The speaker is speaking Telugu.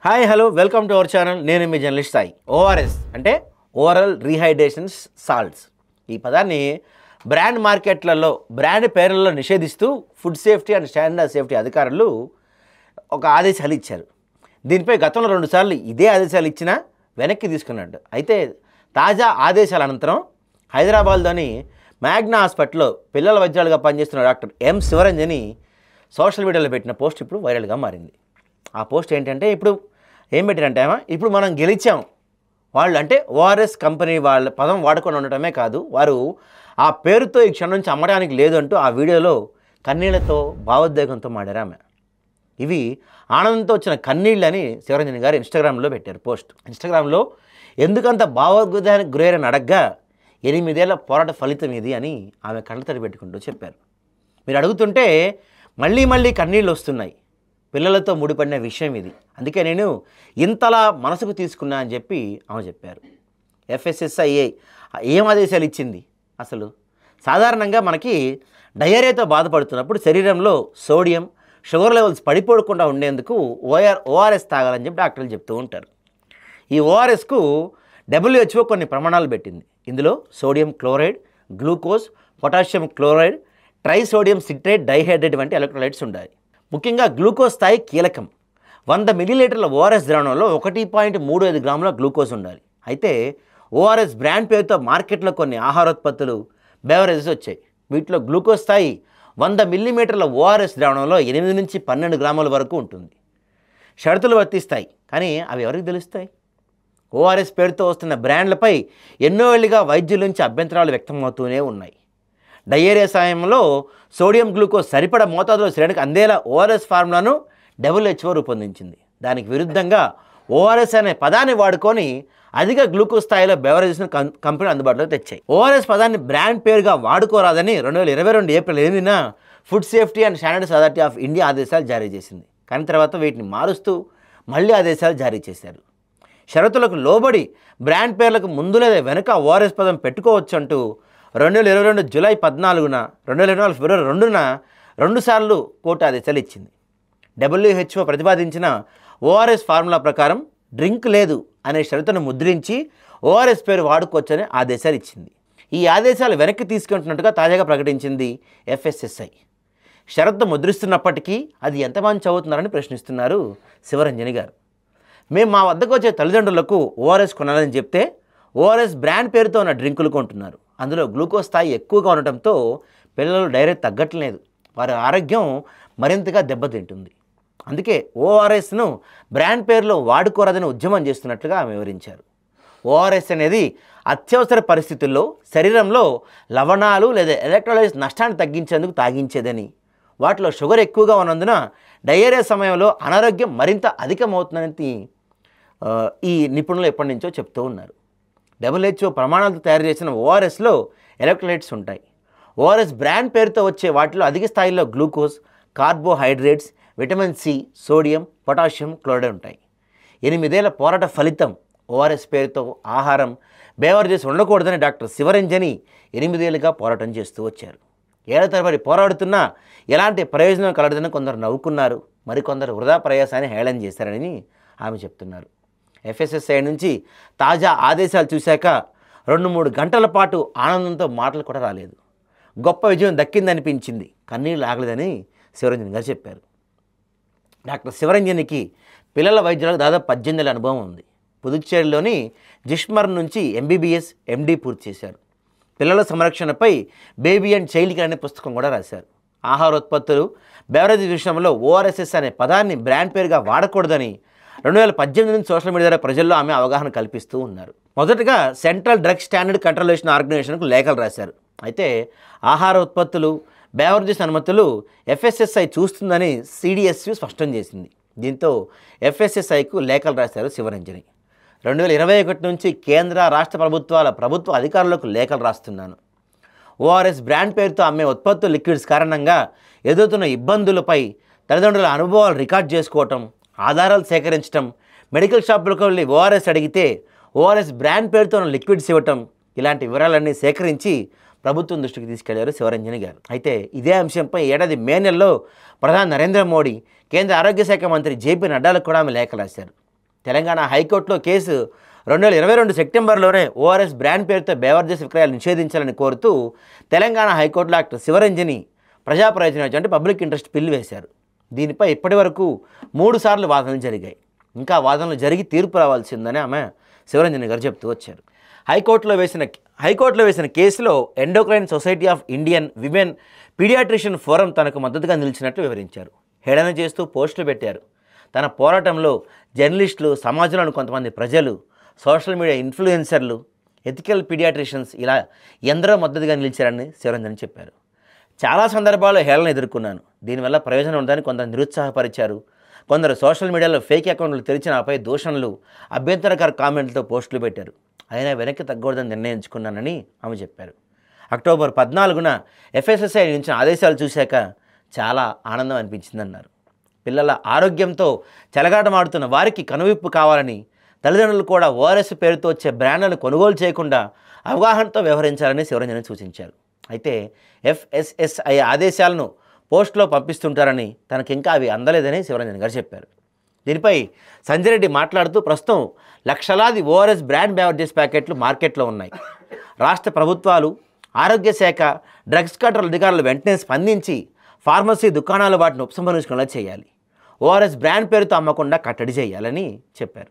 Hi hello welcome to our channel. నేను మీ జర్నలిస్ట్ సాయి. ఓఆర్ఎస్ అంటే ఓరల్ రీహైడ్రేషన్ సాల్ట్స్. ఈ పదాన్ని బ్రాండ్ మార్కెట్లలో బ్రాండ్ పేర్లలో నిషేధిస్తూ food safety and standard safety అధికారులు ఒక ఆదేశాలు ఇచ్చారు. దీనిపై గతంలో 2 సార్లు ఇదే ఆదేశాలు ఇచ్చినా వెనక్కి తీసుకున్నాడు. అయితే తాజా ఆదేశాల అనంతరం హైదరాబాద్లోని మ్యాగ్నా హాస్పిటల్లో పిల్లల వైద్యులుగా పనిచేస్తున్న డాక్టర్ ఎం శివరంజని సోషల్ మీడియాలో పెట్టిన పోస్ట్ ఇప్పుడు వైరల్గా మారింది. ఆ పోస్ట్ ఏంటంటే ఏం పెట్టారంటే ఇప్పుడు మనం గెలిచాం వాళ్ళు అంటే ఓఆర్ఎస్ కంపెనీ వాళ్ళ పదం వాడుకొని ఉండటమే కాదు, వారు ఆ పేరుతో ఈ క్షణం నుంచి అమ్మడానికి లేదు అంటూ ఆ వీడియోలో కన్నీళ్లతో భావోద్వేగంతో మాడారు ఆమె. ఇవి ఆనందంతో వచ్చిన కన్నీళ్ళని శివరంజని గారు ఇన్స్టాగ్రామ్లో పెట్టారు పోస్ట్. ఇన్స్టాగ్రామ్లో ఎందుకంత భావోద్వేగానికి గురైన అడగ్గా 8 ఏళ్ల పోరాట ఫలితం ఇది అని ఆమె కళ్ళతడి పెట్టుకుంటూ చెప్పారు. మీరు అడుగుతుంటే మళ్ళీ కన్నీళ్ళు వస్తున్నాయి. పిల్లలతో ముడిపడిన విషయం ఇది, అందుకే నేను ఇంతలా మనసుకు తీసుకున్నా అని చెప్పి ఆమె చెప్పారు. ఎఫ్ఎస్ఎస్ఐఏ ఏం ఆదేశాలు ఇచ్చింది? అసలు సాధారణంగా మనకి డయేరియాతో బాధపడుతున్నప్పుడు శరీరంలో సోడియం షుగర్ లెవెల్స్ పడిపోకుండా ఉండేందుకు ఓఆర్ఎస్ తాగాలని చెప్పి డాక్టర్లు చెప్తూ ఉంటారు. ఈ ఓఆర్ఎస్కు WHO కొన్ని ప్రమాణాలు పెట్టింది. ఇందులో sodium chloride, glucose, potassium chloride, trisodium citrate, dihydrate వంటి ఎలక్ట్రోలైట్స్ ఉండాలి. ముఖ్యంగా గ్లూకోజ్ స్థాయి కీలకం. 100 మిల్లీలీటర్ల ఓఆర్ఎస్ ద్రావణంలో 1.35 గ్రాముల గ్లూకోజ్ ఉండాలి. అయితే ఓఆర్ఎస్ బ్రాండ్ పేరుతో మార్కెట్లో కొన్ని ఆహారోత్పత్తులు, బెవరేజెస్ వచ్చాయి. వీటిలో గ్లూకోజ్ స్థాయి 100 మిల్లీమీటర్ల ఓఆర్ఎస్ ద్రావణంలో 8 నుంచి 12 గ్రాముల వరకు ఉంటుంది. షరతులు వర్తిస్తాయి, కానీ అవి ఎవరికి తెలుస్తాయి? ఓఆర్ఎస్ పేరుతో వస్తున్న బ్రాండ్లపై ఎన్నో ఏళ్ళుగా వైద్యుల నుంచి అభ్యంతరాలు వ్యక్తమవుతూనే ఉన్నాయి. డయేరియా సమయంలో సోడియం గ్లూకోజ్ సరిపడ మోతాదులో శరీరానికి అందేలా ఓఆర్ఎస్ ఫార్ములాను WHO రూపొందించింది. దానికి విరుద్ధంగా ఓఆర్ఎస్ అనే పదాన్ని వాడుకొని అధిక గ్లూకోజ్ స్థాయిలో బెవరేజెస్ను కంపెనీలు అందుబాటులో తెచ్చాయి. ఓఆర్ఎస్ పదాన్ని బ్రాండ్ పేరుగా వాడుకోరాదని 2022 ఏప్రిల్ 8న Food safety and Standards Authority of India ఆదేశాలు జారీ చేసింది. కానీ తర్వాత వీటిని మారుస్తూ మళ్ళీ ఆదేశాలు జారీ చేశారు. షరతులకు లోబడి బ్రాండ్ పేర్లకు ముందు లేదా వెనుక ఓఆర్ఎస్ పదం పెట్టుకోవచ్చు అంటూ 2022 జూలై 14న 2024 ఫిబ్రవరి 2న 2 సార్లు కోర్టు ఆదేశాలు ఇచ్చింది. WHO ప్రతిపాదించిన ఓఆర్ఎస్ ఫార్ములా ప్రకారం డ్రింక్ లేదు అనే షరతును ముద్రించి ఓఆర్ఎస్ పేరు వాడుకోవచ్చని ఆదేశాలు ఇచ్చింది. ఈ ఆదేశాలు వెనక్కి తీసుకుంటున్నట్టుగా తాజాగా ప్రకటించింది ఎఫ్ఎస్ఎస్ఐ. షరతు ముద్రిస్తున్నప్పటికీ అది ఎంతమంది చదువుతున్నారని ప్రశ్నిస్తున్నారు శివరంజని గారు. మేము మా వద్దకు వచ్చే తల్లిదండ్రులకు ఓఆర్ఎస్ కొనాలని చెప్తే ఓఆర్ఎస్ బ్రాండ్ పేరుతో ఉన్న డ్రింకులు కొంటున్నారు. అందులో గ్లూకోజ్ స్థాయి ఎక్కువగా ఉండటంతో పిల్లలు డైరెక్ట్ తగ్గట్లేదు, వారి ఆరోగ్యం మరింతగా దెబ్బతింటుంది. అందుకే ఓఆర్ఎస్ను బ్రాండ్ పేరులో వాడుకోరాదని ఉద్యమం చేస్తున్నట్లుగా ఆమె వివరించారు. ఓఆర్ఎస్ అనేది అత్యవసర పరిస్థితుల్లో శరీరంలో లవణాలు లేదా ఎలక్ట్రోలైట్స్ నష్టాన్ని తగ్గించేందుకు తాగించేదని, వాటిలో షుగర్ ఎక్కువగా ఉన్నందున డయేరియా సమయంలో అనారోగ్యం మరింత అధికమవుతుందని ఈ నిపుణులు ఎప్పటి నుంచో చెప్తూ ఉన్నారు. WHO ప్రమాణాలతో తయారు చేసిన ఓఆర్ఎస్లో ఎలక్ట్రోలైట్స్ ఉంటాయి. ఓఆర్ఎస్ బ్రాండ్ పేరుతో వచ్చే వాటిలో అధిక స్థాయిలో glucose, carbohydrates, vitamin C, sodium, potassium, chloride ఉంటాయి. 8 ఏళ్ల పోరాట ఫలితం ఓఆర్ఎస్ పేరుతో ఆహారం, బేవరేజెస్ ఉండకూడదని డాక్టర్ శివరంజని 8 ఏళ్ళుగా పోరాటం చేస్తూ వచ్చారు. ఏళ్ల తరబడి పోరాడుతున్నా ఎలాంటి ప్రయోజనం కలగదని కొందరు నవ్వుకున్నారు, మరికొందరు వృధా ప్రయాసాన్ని హేళన చేశారని ఆమె చెప్తున్నారు. ఎఫ్ఎస్ఎస్ఐ నుంచి తాజా ఆదేశాలు చూశాక 2-3 గంటల పాటు ఆనందంతో మాటలు కూడా రాలేదు. గొప్ప విజయం దక్కిందనిపించింది, కన్నీళ్ళు ఆగలేదని శివరంజని గారు చెప్పారు. డాక్టర్ శివరంజనికి పిల్లల వైద్యులకు దాదాపు 18 ఏళ్ళ అనుభవం ఉంది. పుదుచ్చేరిలోని జిష్మర్ నుంచి MBBS, MD పూర్తి చేశారు. పిల్లల సంరక్షణపై బేబీ అండ్ చైల్డ్ కేర్ అనే పుస్తకం కూడా రాశారు. ఆహారోత్పత్తులు, బెవరేజ్ విషయంలో ఓఆర్ఎస్ఎస్ అనే పదాన్ని బ్రాండ్ పేరుగా వాడకూడదని 2018 నుంచి సోషల్ మీడియా ద్వారా ప్రజల్లో ఆమె అవగాహన కల్పిస్తూ ఉన్నారు. మొదటగా సెంట్రల్ డ్రగ్ స్టాండర్డ్ కంట్రోలేషన్ ఆర్గనైజేషన్కు లేఖలు రాశారు. అయితే ఆహార ఉత్పత్తులు, బెవరేజెస్ అనుమతులు ఎఫ్ఎస్ఎస్ఐ చూస్తుందని CDSU స్పష్టం చేసింది. దీంతో ఎఫ్ఎస్ఎస్ఐకు లేఖలు రాశారు శివరంజని. 2021 నుంచి కేంద్ర రాష్ట్ర ప్రభుత్వ అధికారులకు లేఖలు రాస్తున్నాను. ఓఆర్ఎస్ బ్రాండ్ పేరుతో అమ్మే ఉత్పత్తుల లిక్విడ్స్ కారణంగా ఎదుగుతున్న ఇబ్బందులపై తల్లిదండ్రుల అనుభవాలు రికార్డ్ చేసుకోవటం, ఆధారాలు సేకరించడం, మెడికల్ షాపులకు వెళ్ళి ఓఆర్ఎస్ అడిగితే ఓఆర్ఎస్ బ్రాండ్ పేరుతో ఉన్న లిక్విడ్స్ ఇవ్వటం, ఇలాంటి వివరాలన్నీ సేకరించి ప్రభుత్వం దృష్టికి తీసుకెళ్లారు శివరంజని గారు. అయితే ఇదే అంశంపై ఏడాది మే నెలలో ప్రధాని నరేంద్ర మోడీ, కేంద్ర ఆరోగ్య శాఖ మంత్రి JP నడ్డాలకు కూడా ఆమె లేఖ రాశారు. తెలంగాణ హైకోర్టులో కేసు 2022 సెప్టెంబర్లోనే ఓఆర్ఎస్ బ్రాండ్ పేరుతో బేవర్జెస్ విక్రయాలు నిషేధించాలని కోరుతూ తెలంగాణ హైకోర్టులో డాక్టర్ శివరంజని ప్రజా ప్రయోజనం అంటే పబ్లిక్ ఇంట్రెస్ట్ బిల్ వేశారు. దీనిపై ఇప్పటి వరకు 3 సార్లు వాదనలు జరిగాయి. ఇంకా వాదనలు జరిగి తీర్పు రావాల్సిందని ఆమె శివరంజని గారు చెప్తూ వచ్చారు. హైకోర్టులో వేసిన కేసులో endocrine society of Indian women paediatrician forum తనకు మద్దతుగా నిలిచినట్లు వివరించారు. హేళన చేస్తూ పోస్టులు పెట్టారు. తన పోరాటంలో జర్నలిస్టులు, సమాజంలోని కొంతమంది ప్రజలు, సోషల్ మీడియా ఇన్ఫ్లుయెన్సర్లు, ఎథికల్ పీడియాట్రిషియన్స్ ఇలా ఎందరో మద్దతుగా నిలిచారని శివరంజని చెప్పారు. చాలా సందర్భాల్లో హేళన ఎదుర్కొన్నాను. దీనివల్ల ప్రయోజనం ఉందని కొందరు నిరుత్సాహపరిచారు. కొందరు సోషల్ మీడియాలో ఫేక్ అకౌంట్లు తెరిచి నాపై దూషణలు, అభ్యంతరకర కామెంట్లతో పోస్టులు పెట్టారు. అయినా వెనక్కి తగ్గకూడదని నిర్ణయించుకున్నానని ఆమె చెప్పారు. అక్టోబర్ 14న ఎఫ్ఎస్ఎస్ఐ ఇచ్చిన ఆదేశాలు చూశాక చాలా ఆనందం అనిపించిందన్నారు. పిల్లల ఆరోగ్యంతో చెలగాటమాడుతున్న వారికి కనువిప్పు కావాలని, తల్లిదండ్రులు కూడా ఓఆర్ఎస్ పేరుతో వచ్చే బ్రాండ్లను కొనుగోలు చేయకుండా అవగాహనతో వ్యవహరించాలని శివరంజని సూచించారు. అయితే ఎఫ్ఎస్ఎస్ఐ ఆదేశాలను పోస్టులో పంపిస్తుంటారని, తనకింకా అవి అందలేదని శివరంజని గారు చెప్పారు. దీనిపై సంజయ్ రెడ్డి మాట్లాడుతూ ప్రస్తుతం లక్షలాది ఓఆర్ఎస్ బ్రాండ్ బెవరేజెస్ ప్యాకెట్లు మార్కెట్లో ఉన్నాయి. రాష్ట్ర ప్రభుత్వాలు, ఆరోగ్య శాఖ, డ్రగ్స్ కంట్రోల్ అధికారులు వెంటనే స్పందించి ఫార్మసీ దుకాణాలు వాటిని ఉపసంహరించుకునేలా చేయాలి. ఓఆర్ఎస్ బ్రాండ్ పేరుతో అమ్మకుండా కట్టడి చేయాలని చెప్పారు.